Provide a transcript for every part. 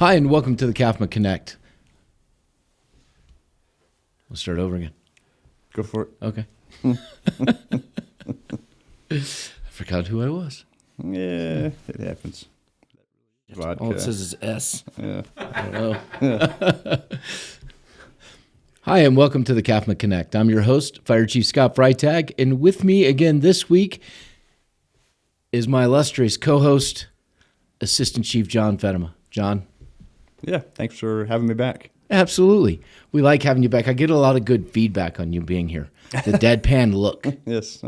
Hi, and welcome to the CAFMA Connect. Let's start over again. Go for it. Okay. I forgot who I was. Yeah, it happens. Vodka. All it says is S. Yeah. I don't know. Hi, and welcome to the CAFMA Connect. I'm your host, Fire Chief Scott Freitag, and with me again this week is my illustrious co-host, Assistant Chief John Feddema. John? Yeah, thanks for having me back. Absolutely. We like having you back. I get a lot of good feedback on you being here. The deadpan look. Yes.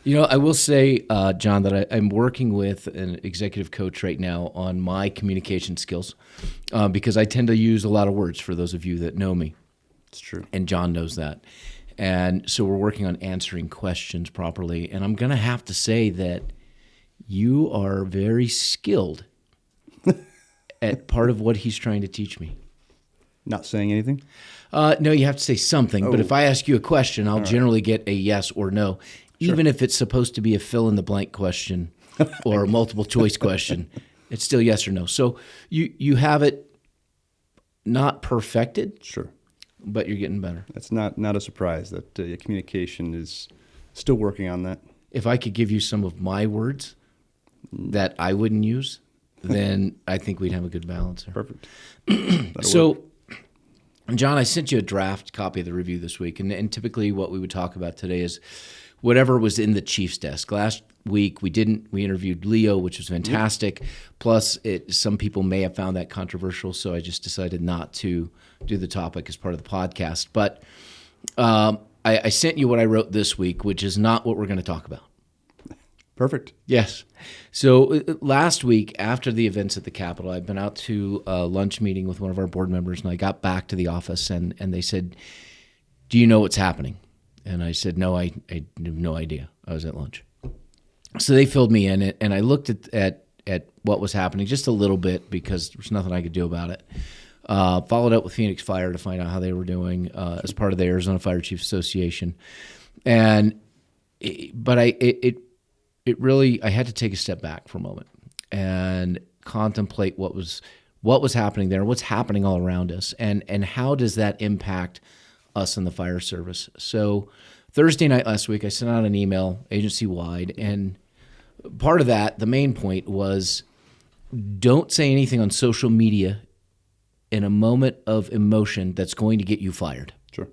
You know, I will say, John, that I'm working with an executive coach right now on my communication skills because I tend to use a lot of words for those of you that know me. It's true. And John knows that. And so we're working on answering questions properly. And I'm going to have to say that you are very skilled at part of what he's trying to teach me. Not saying anything? No, you have to say something. But if I ask you a question, I'll generally get a yes or no, even if it's supposed to be a fill-in-the-blank question or a multiple-choice question. It's still yes or no. So you have it not perfected. Sure. But you're getting better. It's not a surprise that communication is still working on that. If I could give you some of my words that I wouldn't use, then I think we'd have a good balance here. Perfect. So, John, I sent you a draft copy of the review this week, and typically what we would talk about today is whatever was in the Chief's desk. Last week we interviewed Leo, which was fantastic. Yep. Plus, some people may have found that controversial, so I just decided not to do the topic as part of the podcast. But I sent you what I wrote this week, which is not what we're going to talk about. Perfect. Yes. So last week, after the events at the Capitol, I've been out to a lunch meeting with one of our board members, and I got back to the office, and they said, "Do you know what's happening?" And I said, "No, I have no idea. I was at lunch." So they filled me in, and I looked at what was happening just a little bit because there's nothing I could do about it. Followed up with Phoenix Fire to find out how they were doing as part of the Arizona Fire Chiefs Association, It really, I had to take a step back for a moment and contemplate what was happening there, what's happening all around us, and how does that impact us in the fire service. So Thursday night last week, I sent out an email agency-wide, and part of that, the main point was, don't say anything on social media in a moment of emotion that's going to get you fired. Sure.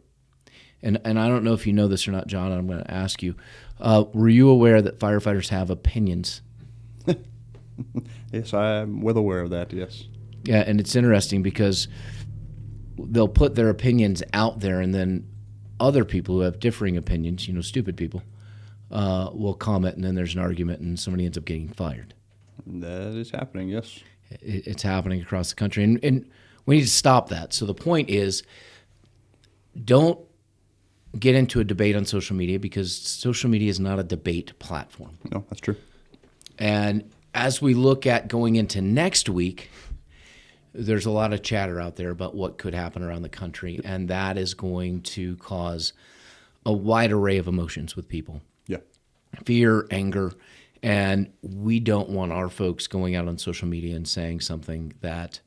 And I don't know if you know this or not, John, and I'm going to ask you, were you aware that firefighters have opinions? Yes, I'm well aware of that, yes. Yeah, and it's interesting because they'll put their opinions out there, and then other people who have differing opinions, stupid people, will comment, and then there's an argument, and somebody ends up getting fired. That is happening, yes. It's happening across the country, and we need to stop that. So the point is, don't get into a debate on social media because social media is not a debate platform. No, that's true. And as we look at going into next week, there's a lot of chatter out there about what could happen around the country, and that is going to cause a wide array of emotions with people. Yeah. Fear, anger, and we don't want our folks going out on social media and saying something that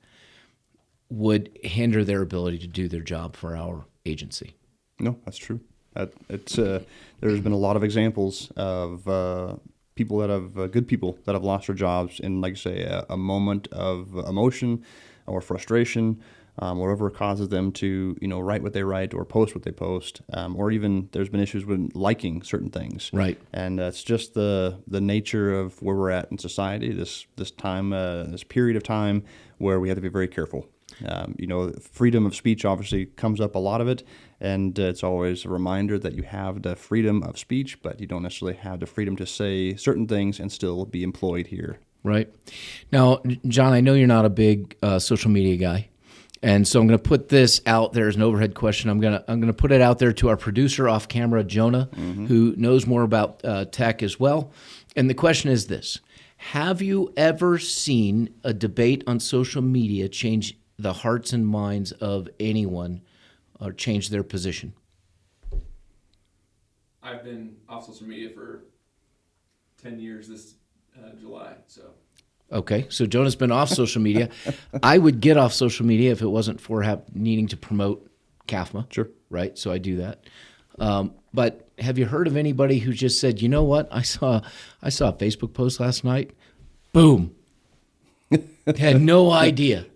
would hinder their ability to do their job for our agency. No, that's true. There's been a lot of examples of people that have good people that have lost their jobs in, like I say, a moment of emotion or frustration, whatever causes them to write what they write or post what they post, or even there's been issues with liking certain things. Right. And that's just the nature of where we're at in society. This time, this period of time where we have to be very careful. Freedom of speech obviously comes up a lot of it, and it's always a reminder that you have the freedom of speech, but you don't necessarily have the freedom to say certain things and still be employed here. Right. Now, John, I know you're not a big social media guy, and so I'm going to put this out there as an overhead question. I'm going to put it out there to our producer off camera, Jonah, who knows more about tech as well. And the question is this: have you ever seen a debate on social media change the hearts and minds of anyone or change their position? I've been off social media for 10 years this July, so Okay, so Jonah's been off social media. I would get off social media if it wasn't for needing to promote CAFMA. Sure. Right, so I do that. But have you heard of anybody who just said, you know what, I saw a Facebook post last night, boom, had no idea.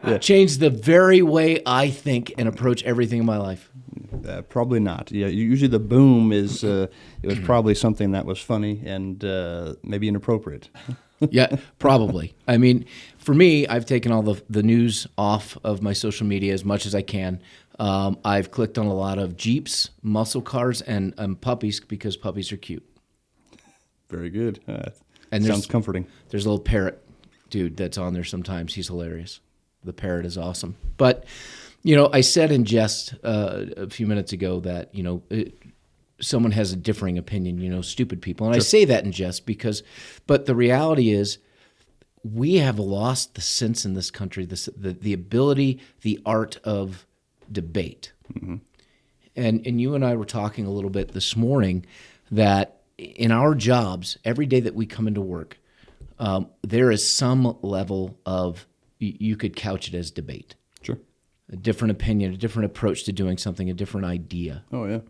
Yeah. Changed the very way I think and approach everything in my life. Probably not. Yeah, usually the boom is it was probably something that was funny and maybe inappropriate. Yeah, probably. I mean, for me, I've taken all the news off of my social media as much as I can. I've clicked on a lot of Jeeps, muscle cars, and puppies because puppies are cute. Very good. And sounds comforting. There's a little parrot dude that's on there sometimes. He's hilarious. The parrot is awesome. But, I said in jest a few minutes ago that, someone has a differing opinion, stupid people. And sure. I say that in jest but the reality is we have lost the sense in this country, the ability, the art of debate. Mm-hmm. And you and I were talking a little bit this morning that in our jobs, every day that we come into work, there is some level of, you could couch it as debate. Sure. A different opinion, a different approach to doing something, a different idea. Oh, yeah.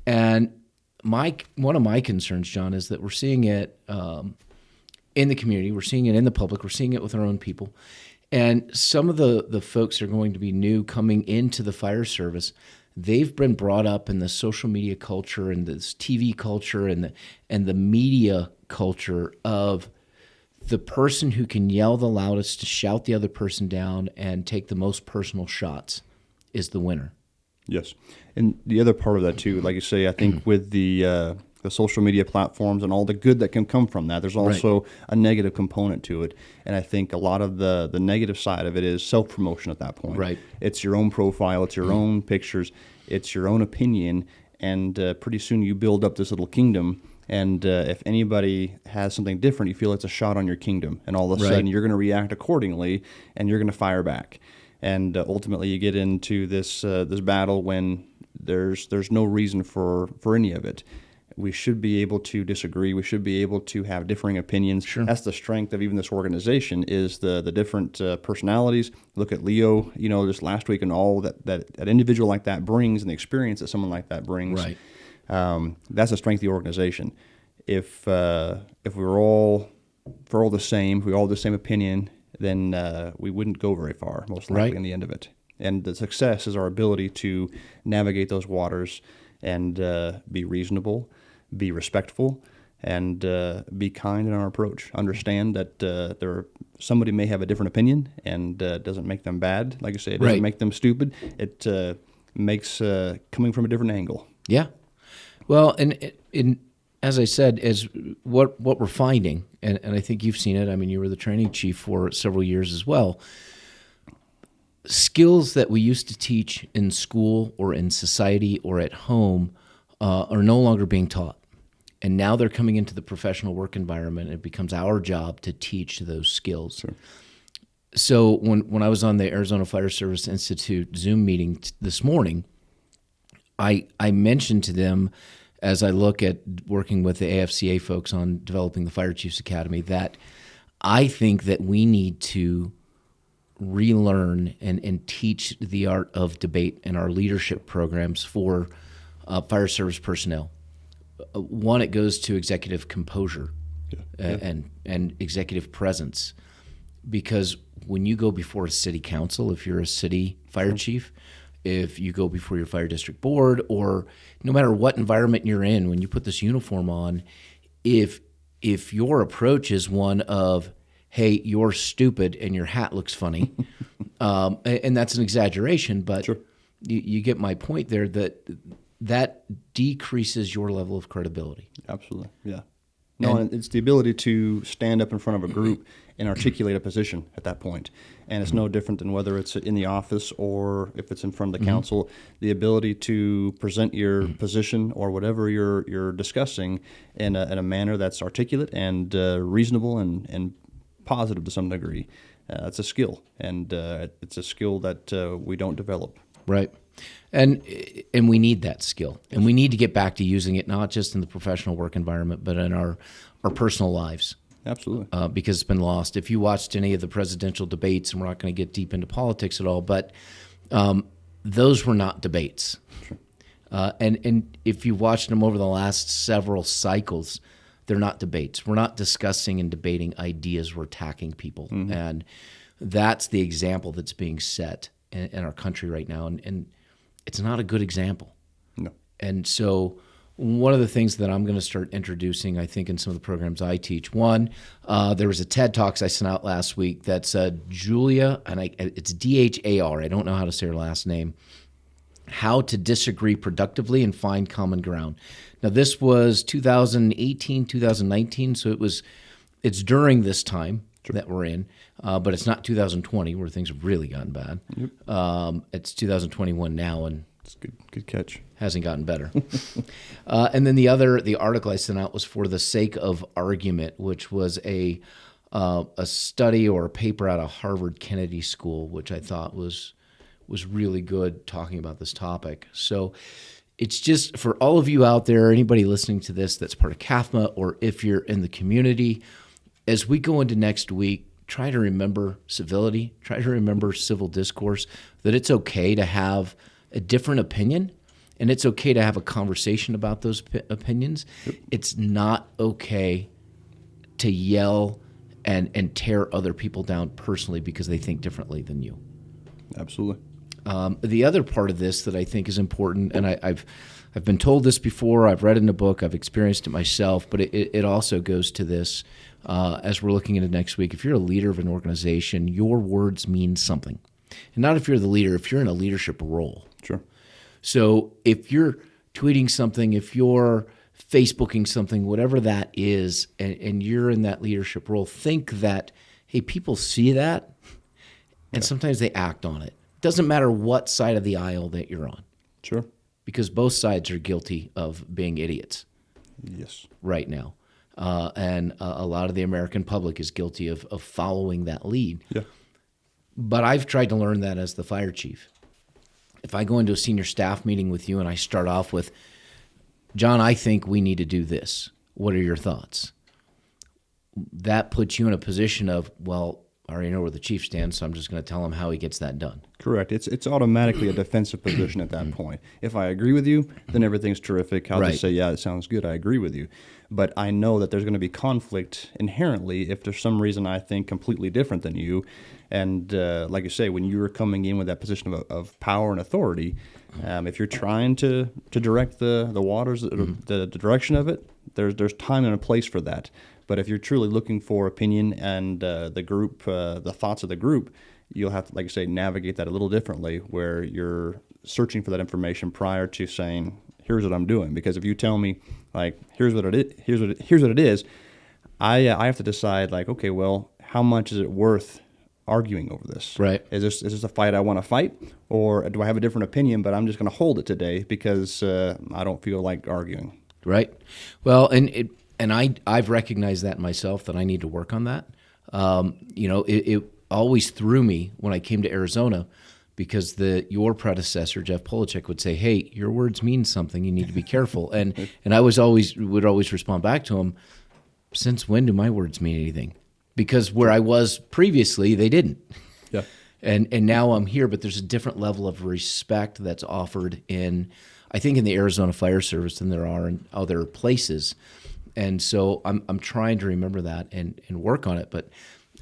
And one of my concerns, John, is that we're seeing it in the community, we're seeing it in the public, we're seeing it with our own people. And some of the folks are going to be new coming into the fire service. They've been brought up in the social media culture and this TV culture and the media culture of the person who can yell the loudest to shout the other person down and take the most personal shots is the winner. Yes. And the other part of that too, like you say, I think with the social media platforms and all the good that can come from that, there's also a negative component to it. And I think a lot of the negative side of it is self-promotion at that point. Right. It's your own profile, it's your own pictures, it's your own opinion, and pretty soon you build up this little kingdom. And if anybody has something different, you feel it's a shot on your kingdom. And all of a sudden you're going to react accordingly and you're going to fire back. And ultimately you get into this battle when there's no reason for any of it. We should be able to disagree. We should be able to have differing opinions. Sure. That's the strength of even this organization is the different personalities. Look at Leo, just last week and all that individual like that brings and the experience that someone like that brings. Right. That's the strength of the organization. If we're all the same, if we all have the same opinion, then we wouldn't go very far, most likely, in the end of it. And the success is our ability to navigate those waters and be reasonable, be respectful, and be kind in our approach. Understand that somebody may have a different opinion, and it doesn't make them bad. Like I say, it doesn't make them stupid. It makes coming from a different angle. Yeah. Well, and as I said, as what we're finding, and I think you've seen it. I mean, you were the training chief for several years as well. Skills that we used to teach in school or in society or at home are no longer being taught. And now they're coming into the professional work environment. It becomes our job to teach those skills. Sure. So when I was on the Arizona Fire Service Institute Zoom meeting this morning, I mentioned to them, as I look at working with the AFCA folks on developing the Fire Chiefs Academy, that I think that we need to relearn and teach the art of debate in our leadership programs for fire service personnel. One, it goes to executive composure and executive presence, because when you go before a city council, if you're a city fire chief, if you go before your fire district board, or no matter what environment you're in, when you put this uniform on, if your approach is one of, hey, you're stupid and your hat looks funny, and that's an exaggeration, but sure. you get my point there, that decreases your level of credibility. Absolutely, yeah. No, and it's the ability to stand up in front of a group and articulate a position at that point. And it's no different than whether it's in the office or if it's in front of the council. The ability to present your position or whatever you're discussing in a manner that's articulate and reasonable and positive to some degree. It's a skill, and it's a skill that we don't develop. Right. And we need that skill, and we need to get back to using it not just in the professional work environment, but in our personal lives. Absolutely. Because it's been lost. If you watched any of the presidential debates, and we're not going to get deep into politics at all, but those were not debates. Sure. And if you watched them over the last several cycles, they're not debates. We're not discussing and debating ideas. We're attacking people. And that's the example that's being set in our country right now. And it's not a good example. No. And so one of the things that I'm going to start introducing, I think, in some of the programs I teach, one, there was a TED Talks I sent out last week that's Julia, and it's Dhar. I don't know how to say her last name. How to Disagree Productively and Find Common Ground. Now, this was 2018, 2019, so it's during this time that we're in, but it's not 2020 where things have really gotten bad. Yep. It's 2021 now, and it's good catch. Hasn't gotten better. And then the article I sent out was For the Sake of Argument, which was a study or a paper out of Harvard Kennedy School, which I thought was really good talking about this topic. So it's just for all of you out there, anybody listening to this that's part of CAFMA, or if you're in the community, as we go into next week, try to remember civility, try to remember civil discourse, that it's okay to have a different opinion, and it's okay to have a conversation about those opinions. Yep. It's not okay to yell and tear other people down personally because they think differently than you. Absolutely. The other part of this that I think is important, and I've been told this before, I've read it in a book, I've experienced it myself, but it also goes to this as we're looking into next week. If you're a leader of an organization, your words mean something. And not if you're the leader, if you're in a leadership role. Sure. So if you're tweeting something, if you're Facebooking something, whatever that is, and you're in that leadership role, think that, hey, people see that, and sometimes they act on it. Doesn't matter what side of the aisle that you're on. Sure. Because both sides are guilty of being idiots. Yes. Right now. And a lot of the American public is guilty of following that lead. Yeah. But I've tried to learn that as the fire chief. If I go into a senior staff meeting with you and I start off with, John, I think we need to do this. What are your thoughts? That puts you in a position of, well, I already know where the chief stands, so I'm just going to tell him how he gets that done. Correct. It's automatically a defensive position at that point. If I agree with you, then everything's terrific. I'll just say, yeah, it sounds good. I agree with you. But I know that there's going to be conflict inherently if there's some reason I think completely different than you. And like you say, when you're coming in with that position of power and authority, if you're trying to direct the waters, the direction of it, there's time and a place for that. But if you're truly looking for opinion and the group, the thoughts of the group, you'll have to, like you say, navigate that a little differently, where you're searching for that information prior to saying, "Here's what I'm doing." Because if you tell me, like, "Here's what it is," I have to decide, like, okay, well, how much is it worth arguing over this? Right. Is this a fight I want to fight, or do I have a different opinion, but I'm just going to hold it today because I don't feel like arguing? Right. Well, and I've recognized that myself, that I need to work on that. It always threw me when I came to Arizona, because your predecessor, Jeff Polachek, would say, "Hey, your words mean something. You need to be careful." And I would always respond back to him, "Since when do my words mean anything?" Because where I was previously, they didn't. Yeah. And now I'm here, but there's a different level of respect that's offered I think in the Arizona Fire Service than there are in other places. And so I'm trying to remember that and work on it. But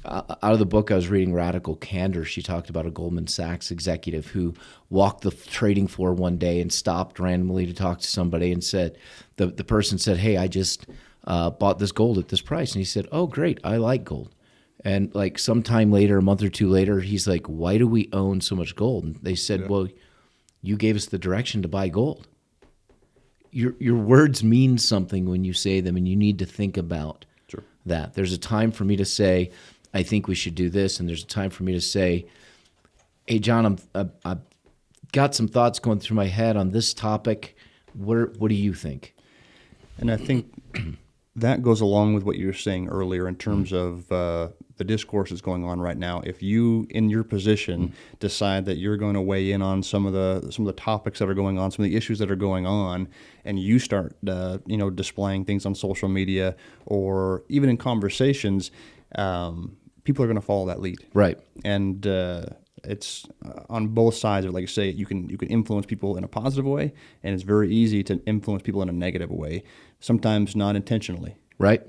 out of the book I was reading, Radical Candor, she talked about a Goldman Sachs executive who walked the trading floor one day and stopped randomly to talk to somebody and said, the person said, "Hey, I just bought this gold at this price." And he said, "Oh, great, I like gold." And like sometime later, a month or two later, he's like, "Why do we own so much gold?" And they said, "Well, you gave us the direction to buy gold." Your words mean something when you say them, and you need to think about that. There's a time for me to say, "I think we should do this," and there's a time for me to say, "Hey, John, I've got some thoughts going through my head on this topic. What do you think?" And I think that goes along with what you were saying earlier in terms of the discourse that's going on right now. If you, in your position, decide that you're going to weigh in on some of the topics that are going on, some of the issues that are going on, and you start displaying things on social media or even in conversations, people are going to follow that lead. Right. And it's on both sides of it. Like you say, you can influence people in a positive way, and it's very easy to influence people in a negative way, sometimes not intentionally. Right.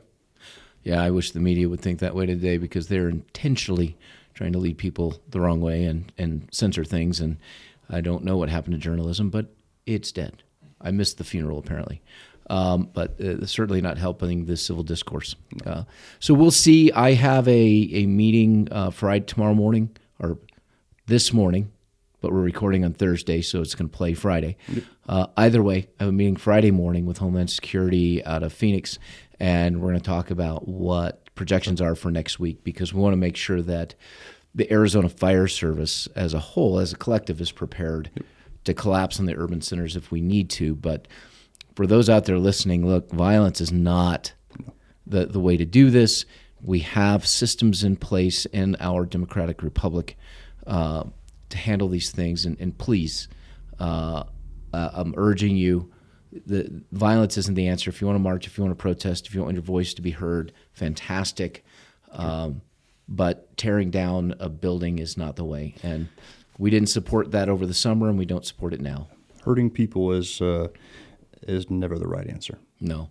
Yeah, I wish the media would think that way today, because they're intentionally trying to lead people the wrong way and censor things. And I don't know what happened to journalism, but it's dead. I missed the funeral, apparently. But certainly not helping the civil discourse. So we'll see. I have a meeting Friday, tomorrow morning, or this morning, but we're recording on Thursday, so it's going to play Friday. Either way, I have a meeting Friday morning with Homeland Security out of Phoenix, and we're going to talk about what projections are for next week, because we want to make sure that the Arizona Fire Service as a whole, as a collective, is prepared to collapse on the urban centers if we need to. But for those out there listening, look, violence is not the way to do this. We have systems in place in our democratic republic to handle these things. And please, I'm urging you, the violence isn't the answer. If you want to march, if you want to protest, if you want your voice to be heard, fantastic. But tearing down a building is not the way. And we didn't support that over the summer, and we don't support it now. Hurting people is never the right answer. No.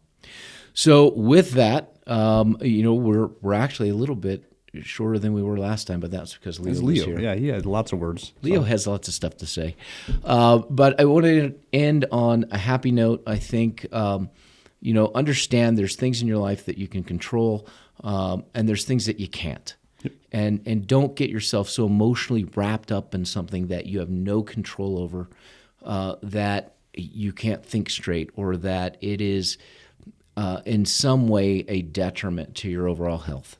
So with that, we're actually a little bit shorter than we were last time, but that's because Leo was here. Yeah, he had lots of words. Leo has lots of stuff to say. But I want to end on a happy note. I think, understand there's things in your life that you can control, and there's things that you can't. Yep. And don't get yourself so emotionally wrapped up in something that you have no control over, that you can't think straight, or that it is in some way a detriment to your overall health.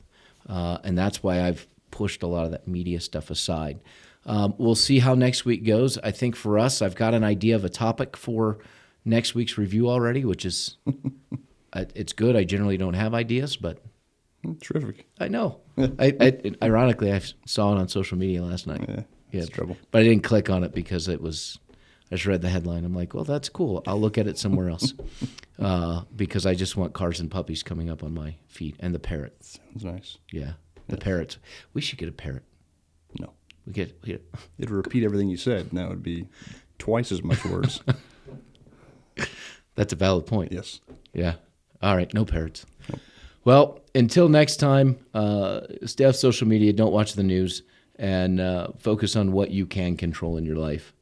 And that's why I've pushed a lot of that media stuff aside. We'll see how next week goes. I think for us, I've got an idea of a topic for next week's review already, which is it's good. I generally don't have ideas, but terrific. I know. Ironically, I saw it on social media last night. Yeah, it's trouble. But I didn't click on it because it was. I just read the headline. I'm like, well, that's cool. I'll look at it somewhere else, because I just want cars and puppies coming up on my feed, and the parrot. Sounds nice. Yeah, the parrots. We should get a parrot. No, we get. It'd repeat everything you said. Now it'd be twice as much words. That's a valid point. Yes. Yeah. All right. No parrots. Nope. Well, until next time, stay off social media. Don't watch the news, and focus on what you can control in your life.